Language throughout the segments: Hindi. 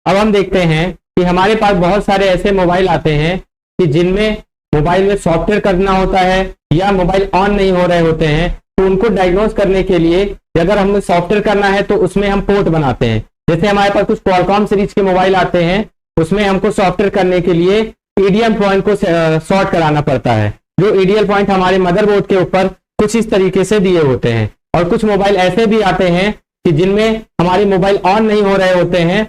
अब हम देखते हैं कि हमारे पास बहुत सारे ऐसे मोबाइल आते हैं कि जिनमें मोबाइल में सॉफ्टवेयर करना होता है या मोबाइल ऑन नहीं हो रहे होते हैं, तो उनको डायग्नोज करने के लिए अगर हमें सॉफ्टवेयर करना है तो उसमें हम पोर्ट बनाते हैं। जैसे हमारे पास कुछ क्वालकॉम सीरीज के मोबाइल आते हैं, उसमें हमको सॉफ्टवेयर करने के लिए ईडीएम पॉइंट को सॉर्ट कराना पड़ता है, जो ईडीएल पॉइंट हमारे मदरबोर्ड के ऊपर कुछ इस तरीके से दिए होते हैं। और कुछ मोबाइल ऐसे भी आते हैं कि जिनमें हमारे मोबाइल ऑन नहीं हो रहे होते हैं,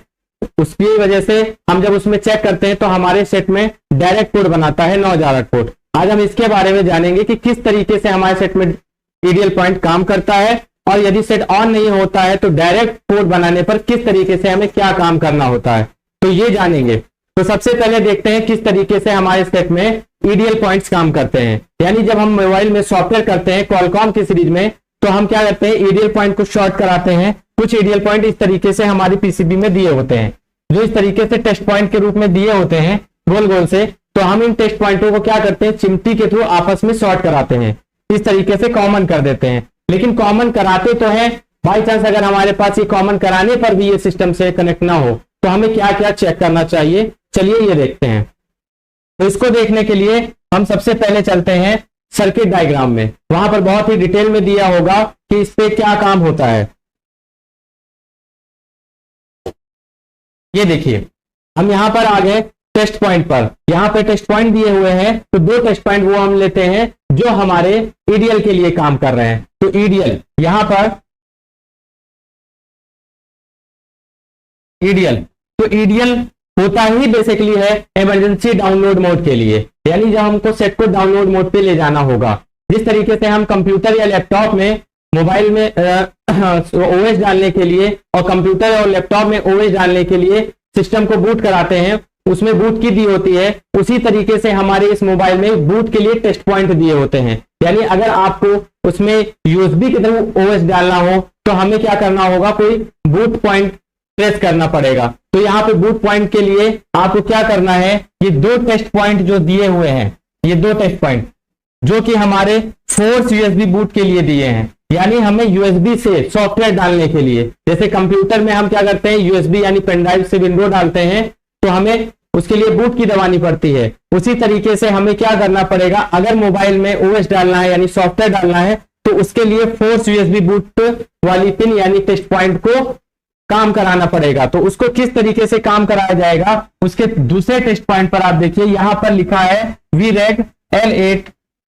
उसकी वजह से हम जब उसमें चेक करते हैं तो हमारे सेट में डायरेक्ट पोर्ट बनाता है, नॉट डायरेक्ट पोर्ट। आज हम इसके बारे में जानेंगे कि किस तरीके से हमारे सेट में ईडीएल पॉइंट काम करता है, और यदि सेट ऑन नहीं होता है तो डायरेक्ट पोर्ट बनाने पर किस तरीके से हमें क्या काम करना होता है, तो ये जानेंगे। तो सबसे पहले देखते हैं किस तरीके से हमारे सेट में ईडीएल पॉइंट्स काम करते हैं। यानी जब हम मोबाइल में सॉफ्टवेयर करते हैं क्वालकॉम की सीरीज में, तो हम क्या करते हैं, ईडीएल पॉइंट को शॉर्ट कराते हैं। कुछ ईडीएल पॉइंट इस तरीके से हमारी पीसीबी में दिए होते हैं, जो इस तरीके से टेस्ट पॉइंट के रूप में दिए होते हैं गोल गोल से। तो हम इन टेस्ट पॉइंटों को क्या करते हैं, चिमटी के थ्रू आपस में शॉर्ट कराते हैं, इस तरीके से कॉमन कर देते हैं। लेकिन कॉमन कराते तो है, बाई चांस अगर हमारे पास ये कॉमन कराने पर भी ये सिस्टम से कनेक्ट ना हो तो हमें क्या क्या चेक करना चाहिए, चलिए ये देखते हैं। तो इसको देखने के लिए हम सबसे पहले चलते हैं सर्किट डायग्राम में। वहां पर बहुत ही डिटेल में दिया होगा कि इस पे क्या काम होता है। ये देखिए, हम यहां पर आ गए टेस्ट पॉइंट पर। यहां पे टेस्ट पॉइंट दिए हुए हैं, तो दो टेस्ट पॉइंट वो हम लेते हैं जो हमारे ईडीएल के लिए काम कर रहे हैं। तो ईडीएल यहां पर ईडीएल, तो ईडीएल होता ही बेसिकली है इमरजेंसी डाउनलोड मोड के लिए, यानी जब हमको सेट को डाउनलोड मोड पे ले जाना होगा। जिस तरीके से हम कंप्यूटर या लैपटॉप में मोबाइल में ओएस डालने के लिए और कंप्यूटर और लैपटॉप में ओएस डालने के लिए सिस्टम को बूट कराते हैं, उसमें बूट की दी होती है, उसी तरीके से हमारे इस मोबाइल में बूट के लिए टेस्ट पॉइंट दिए होते हैं। यानी अगर आपको उसमें यूएसबी के थ्रू ओएस डालना हो तो हमें क्या करना होगा, कोई बूट पॉइंट प्रेस करना पड़ेगा। तो यहाँ पे बूट पॉइंट के लिए आपको क्या करना है, ये दो टेस्ट पॉइंट जो दिए हुए हैं, ये दो टेस्ट पॉइंट जो कि हमारे फोर्स यूएसबी बूट के लिए दिए हैं, यानी हमें यूएसबी से सॉफ्टवेयर डालने के लिए, जैसे कंप्यूटर में हम क्या करते हैं, यूएसबी यानी पेनड्राइव से विंडो डालते हैं तो हमें उसके लिए बूट की दबानी पड़ती है। उसी तरीके से हमें क्या करना पड़ेगा, अगर मोबाइल में ओएस डालना है यानी सॉफ्टवेयर डालना है तो उसके लिए फोर्स यूएसबी बूट वाली पिन यानी टेस्ट पॉइंट को काम कराना पड़ेगा। तो उसको किस तरीके से काम कराया जाएगा, उसके दूसरे टेस्ट पॉइंट पर आप देखिए, यहां पर लिखा है VREG L8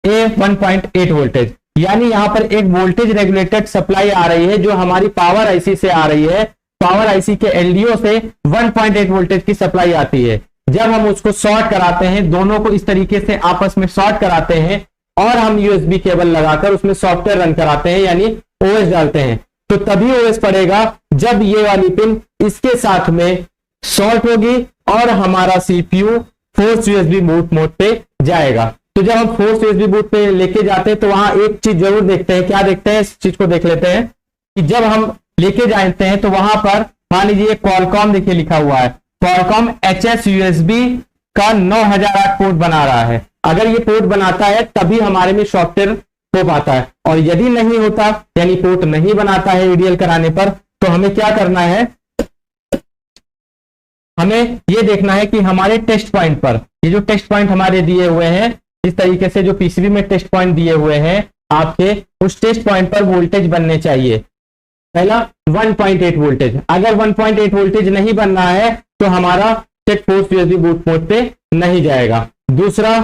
A 1.8 वोल्टेज, यानी यहां पर एक वोल्टेज रेगुलेटेड सप्लाई आ रही है जो हमारी पावर आईसी से आ रही है। पावर आईसी के एलडीओ से 1.8 वोल्टेज की सप्लाई आती है। जब हम उसको शॉर्ट कराते हैं, दोनों को इस तरीके से आपस में शॉर्ट कराते हैं और हम यूएसबी केबल लगाकर उसमें सॉफ्टवेयर रन कराते हैं यानी ओएस डालते हैं, तो तभी ओएस पड़ेगा जब ये वाली पिन इसके साथ में शॉर्ट होगी और हमारा CPU force USB boot mode पे जाएगा। तो जब हम फोर्स यूएसबी बूट पे लेके जाते हैं तो वहां एक चीज जरूर देखते हैं, क्या देखते हैं, इस चीज को देख लेते हैं कि जब हम लेके जाते हैं तो वहां पर मान लीजिए क्वालकॉम देखिए लिखा हुआ है, क्वालकॉम HS USB का 9008 पोर्ट बना रहा है। अगर ये पोर्ट बनाता है तभी हमारे में सॉफ्टवेयर हो पाता है, और यदि नहीं होता यानी पोर्ट नहीं बनाता है ईडीएल कराने पर, तो हमें क्या करना है, हमें ये देखना है कि हमारे टेस्ट पॉइंट पर, ये जो टेस्ट पॉइंट हमारे दिए हुए हैं इस तरीके से जो पीसीबी में टेस्ट पॉइंट दिए हुए हैं आपके, उस टेस्ट पॉइंट पर वोल्टेज बनने चाहिए। पहला 1.8 वोल्टेज, अगर 1.8 वोल्टेज नहीं बन रहा है तो हमारा set force USB boot mode पे नहीं जाएगा। दूसरा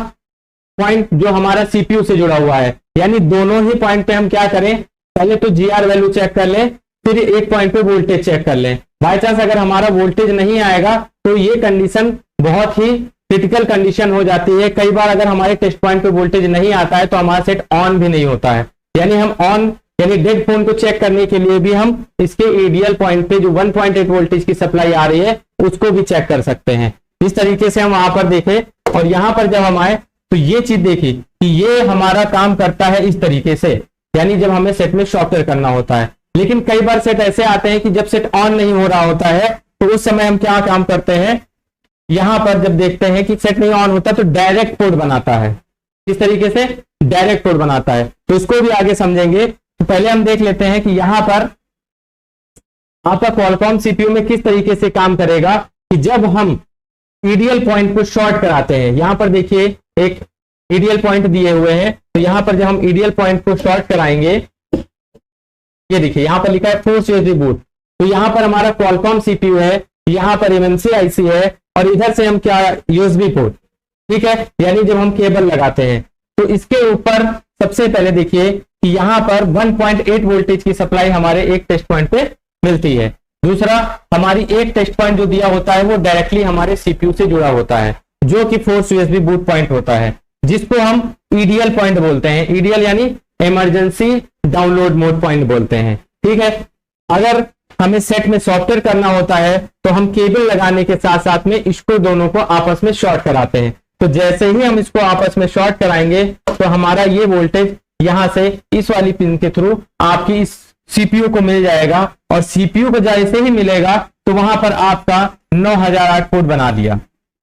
पॉइंट जो हमारा सीपीयू से जुड़ा हुआ है, यानी दोनों ही पॉइंट पे हम क्या करें, पहले तो जीआर वैल्यू चेक कर लें, फिर एक पॉइंट पे वोल्टेज चेक कर लें। बाय चांस अगर हमारा वोल्टेज नहीं आएगा तो ये कंडीशन बहुत ही क्रिटिकल कंडीशन हो जाती है। कई बार अगर हमारे टेस्ट पॉइंट पे वोल्टेज नहीं आता है तो हमारा सेट ऑन भी नहीं होता है, यानी हम ऑन यानी डेड फोन को चेक करने के लिए भी हम इसके ईडीएल पॉइंट पे जो 1.8 वोल्टेज की सप्लाई आ रही है उसको भी चेक कर सकते हैं। इस तरीके से हम वहां पर देखें, और यहां पर जब हम आए तो ये चीज देखी कि ये हमारा काम करता है इस तरीके से, यानी जब हमें सेट में सॉफ्टवेयर करना होता है। लेकिन कई बार सेट ऐसे आते हैं कि जब सेट ऑन नहीं हो रहा होता है तो उस समय हम क्या काम करते हैं, यहां पर जब देखते हैं कि सेट नहीं ऑन होता तो डायरेक्ट पोर्ट बनाता है, इस तरीके से डायरेक्ट पोर्ट बनाता है। तो इसको भी आगे समझेंगे। तो पहले हम देख लेते हैं कि यहां पर आपका क्वालकॉम सीपीयू में किस तरीके से काम करेगा। कि जब हम ईडीएल पॉइंट को शॉर्ट कराते हैं, यहां पर देखिए एक ईडीएल पॉइंट दिए हुए हैं, तो यहां पर जब हम ईडीएल पॉइंट को शॉर्ट कराएंगे, ये देखिए यहां पर लिखा है फोर्स यूएसबी बूट, तो यहां पर हमारा क्वालकॉम सीपीयू है, यहां पर एमएमसी आईसी है, और इधर से हम क्या यूएसबी पोर्ट, ठीक है, यानी जब हम केबल लगाते हैं तो इसके ऊपर सबसे पहले देखिए कि यहां पर 1.8 वोल्टेज की सप्लाई हमारे एक टेस्ट पॉइंट पे मिलती है। दूसरा, हमारी एक टेस्ट पॉइंट जो दिया होता है वो डायरेक्टली हमारे सीपीयू से जुड़ा होता है, जो कि फोर्स यूएसबी बूट पॉइंट होता है, जिसको हम ईडीएल पॉइंट बोलते हैं। ईडीएल यानी इमरजेंसी डाउनलोड मोड पॉइंट बोलते हैं, ठीक है। अगर हमें सेट में सॉफ्टवेयर करना होता है तो हम केबल लगाने के साथ साथ में इसको दोनों को आपस में शॉर्ट कराते हैं। तो जैसे ही हम इसको आपस में शॉर्ट कराएंगे तो हमारा ये वोल्टेज यहां से इस वाली पिन के थ्रू आपकी इस सीपीयू को मिल जाएगा, और सीपीयू को जैसे ही मिलेगा तो वहां पर आपका 9008 पोर्ट बना दिया,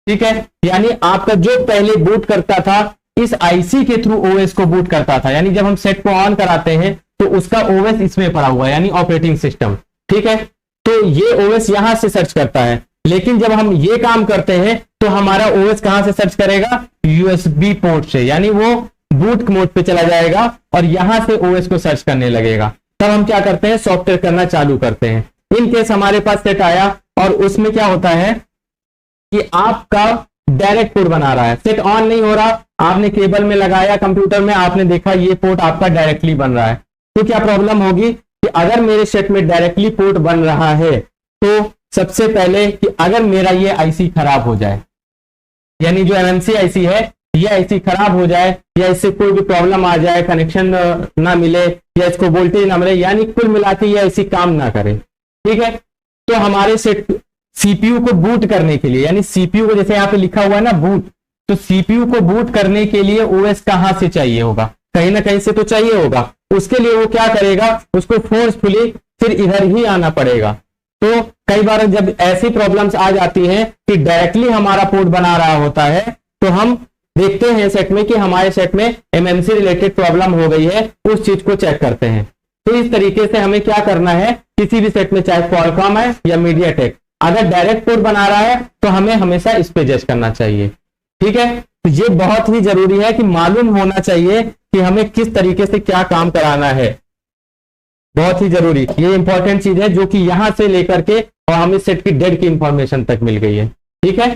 ठीक है। यानी आपका जो पहले बूट करता था इस आईसी के थ्रू ओएस को बूट करता था, यानी जब हम सेट को ऑन कराते हैं तो उसका ओएस इसमें पड़ा हुआ है, यानी ऑपरेटिंग सिस्टम, ठीक है। तो ये ओएस यहां से सर्च करता है, लेकिन जब हम ये काम करते हैं तो हमारा ओएस कहां से सर्च करेगा, यूएसबी पोर्ट से, यानी वो बूट मोड पे चला जाएगा और यहां से ओएस को सर्च करने लगेगा। तब हम क्या करते हैं, सॉफ्टवेयर करना चालू करते हैं। इन केस हमारे पास सेट आया और उसमें क्या होता है कि आपका डायरेक्ट पोर्ट बना रहा है, सेट ऑन नहीं हो रहा, आपने केबल में लगाया कंप्यूटर में, आपने देखा ये पोर्ट आपका डायरेक्टली बन रहा है। तो क्या प्रॉब्लम होगी कि अगर मेरे सेट में डायरेक्टली पोर्ट बन रहा है तो सबसे पहले कि अगर मेरा ये आईसी खराब हो जाए, यानी जो एमएमसी आईसी है ये आईसी खराब हो जाए, या इससे कोई भी प्रॉब्लम आ जाए, कनेक्शन ना मिले या इसको वोल्टेज ना मिले, यानी कुल मिला के ये आईसी काम ना करे, ठीक है, तो हमारे सेट सीपीयू को बूट करने के लिए, यानी सीपीयू को जैसे यहाँ पे लिखा हुआ है ना बूट, तो सीपीयू को बूट करने के लिए ओएस कहां से चाहिए होगा, कहीं ना कहीं से तो चाहिए होगा। उसके लिए वो क्या करेगा, उसको फोर्सफुली फिर इधर ही आना पड़ेगा। तो कई बार जब ऐसी प्रॉब्लम्स आ जाती हैं कि डायरेक्टली हमारा पोर्ट बना रहा होता है, तो हम देखते हैं सेट में कि हमारे सेट में एमएमसी रिलेटेड प्रॉब्लम हो गई है, उस चीज को चेक करते हैं। तो इस तरीके से हमें क्या करना है, किसी भी सेट में चाहे क्वालकॉम है या मीडियाटेक, अगर डायरेक्ट पोर्ट बना रहा है तो हमें हमेशा इस पे जज करना चाहिए, ठीक है। तो ये बहुत ही जरूरी है कि मालूम होना चाहिए कि हमें किस तरीके से क्या काम कराना है, बहुत ही जरूरी, ये इंपॉर्टेंट चीज है जो कि यहां से लेकर के और हमें सेट की डेट की इंफॉर्मेशन तक मिल गई है, ठीक है।